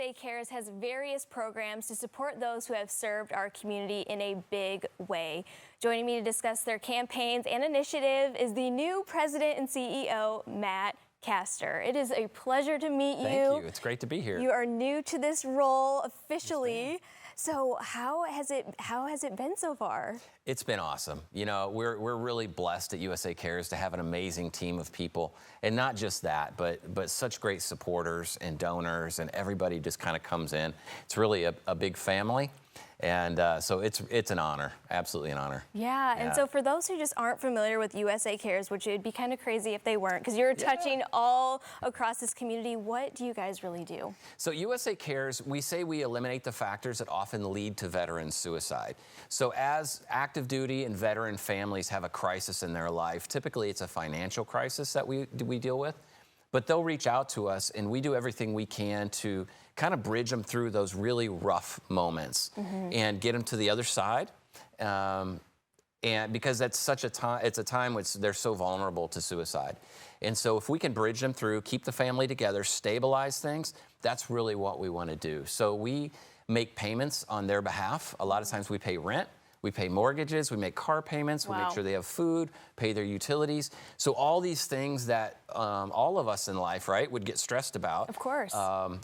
USA Cares has various programs to support those who have served our community in a big way. Joining me to discuss their campaigns and initiative is the new president and CEO, Matt Castor. It is a pleasure to meet you. Thank you. It's great to be here. You are new to this role officially. So how has it been so far? It's been awesome. You know, we're really blessed at USA Cares to have an amazing team of people, and not just that, but such great supporters and donors, and everybody just kind of comes in. It's really a big family. And so it's an honor, absolutely an honor. Yeah, and so for those who just aren't familiar with USA Cares, which it would be kind of crazy if they weren't, because you're touching all across this community, what do you guys really do? So USA Cares, we say we eliminate the factors that often lead to veteran suicide. So as active duty and veteran families have a crisis in their life, typically it's a financial crisis that we deal with. But they'll reach out to us, and we do everything we can to kind of bridge them through those really rough moments and get them to the other side. And because that's such a time, it's a time when they're so vulnerable to suicide. And so if we can bridge them through, keep the family together, stabilize things, that's really what we want to do. So we make payments on their behalf. A lot of times we pay rent. We pay mortgages, we make car payments, we make sure they have food, pay their utilities. So all these things that all of us in life, right, would get stressed about. Of course.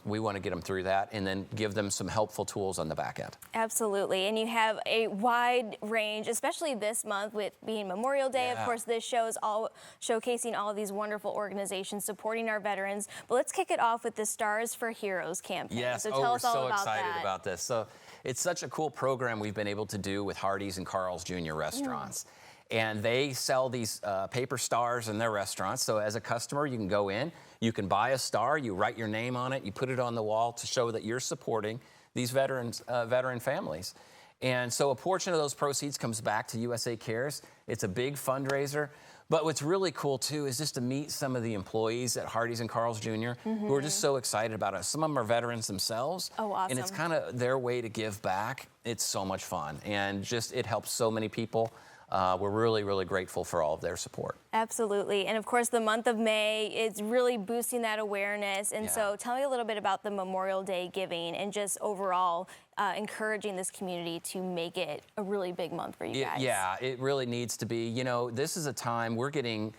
We want to get them through that and then give them some helpful tools on the back end. Absolutely. And you have a wide range, especially this month with being Memorial Day. Of course, this show is all showcasing all of these wonderful organizations supporting our veterans. But let's kick it off with the Stars for Heroes campaign. Yes, so tell us all we're so about excited that. about this. So it's such a cool program we've been able to do with Hardee's and Carl's Jr. restaurants. And they sell these paper stars in their restaurants. So as a customer, you can go in, you can buy a star, you write your name on it, you put it on the wall to show that you're supporting these veteran families. And so a portion of those proceeds comes back to USA Cares. It's a big fundraiser. But what's really cool, too, is just to meet some of the employees at Hardee's and Carl's Jr. Who are just so excited about it. Some of them are veterans themselves. Oh, awesome. And it's kind of their way to give back. It's so much fun. And just it helps so many people. We're really, really grateful for all of their support. Absolutely. And of course, the month of May is really boosting that awareness. And so tell me a little bit about the Memorial Day giving and just overall encouraging this community to make it a really big month for you guys. Yeah, it really needs to be. You know, this is a time we're getting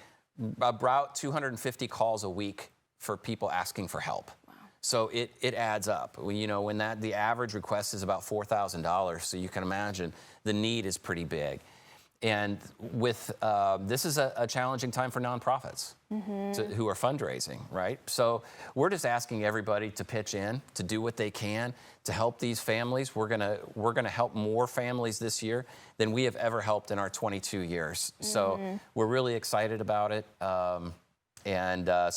about 250 calls a week for people asking for help. Wow. So it adds up. You know, when the average request is about $4,000, so you can imagine the need is pretty big. And with this is a challenging time for nonprofits who are fundraising, right? So we're just asking everybody to pitch in, to do what they can to help these families. We're gonna help more families this year than we have ever helped in our 22 years. So we're really excited about it. So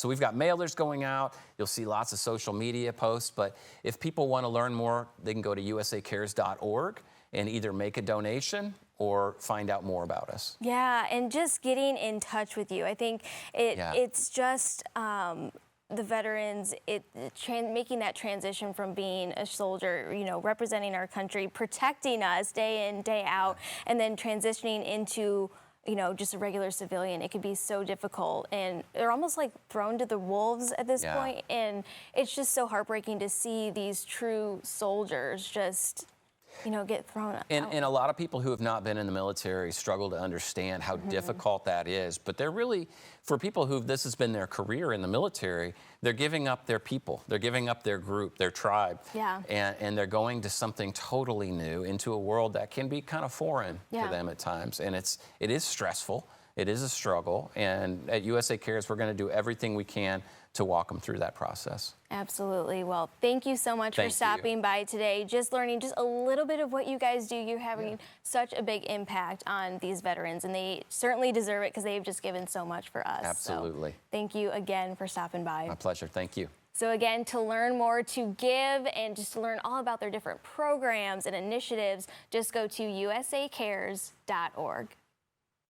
we've got mailers going out. You'll see lots of social media posts. But if people want to learn more, they can go to usacares.org and either make a donation or find out more about us. Yeah, and just getting in touch with you. I think it's just the veterans, making that transition from being a soldier, you know, representing our country, protecting us day in, day out, and then transitioning into, you know, just a regular civilian. It could be so difficult, and they're almost like thrown to the wolves at this point, and it's just so heartbreaking to see these true soldiers just, you know, get thrown out. And a lot of people who have not been in the military struggle to understand how difficult that is. But they're really, for people who this has been their career in the military, they're giving up their people. They're giving up their group, their tribe. Yeah. And they're going to something totally new, into a world that can be kind of foreign to them at times. And it is stressful. It is a struggle. And at USA Cares, we're going to do everything we can to walk them through that process. Absolutely. Well, thank you so much for stopping by today, just learning just a little bit of what you guys do. You're having such a big impact on these veterans, and they certainly deserve it because they've just given so much for us. Absolutely. So thank you again for stopping by. My pleasure. Thank you. So again, to learn more, to give, and just to learn all about their different programs and initiatives, just go to usacares.org.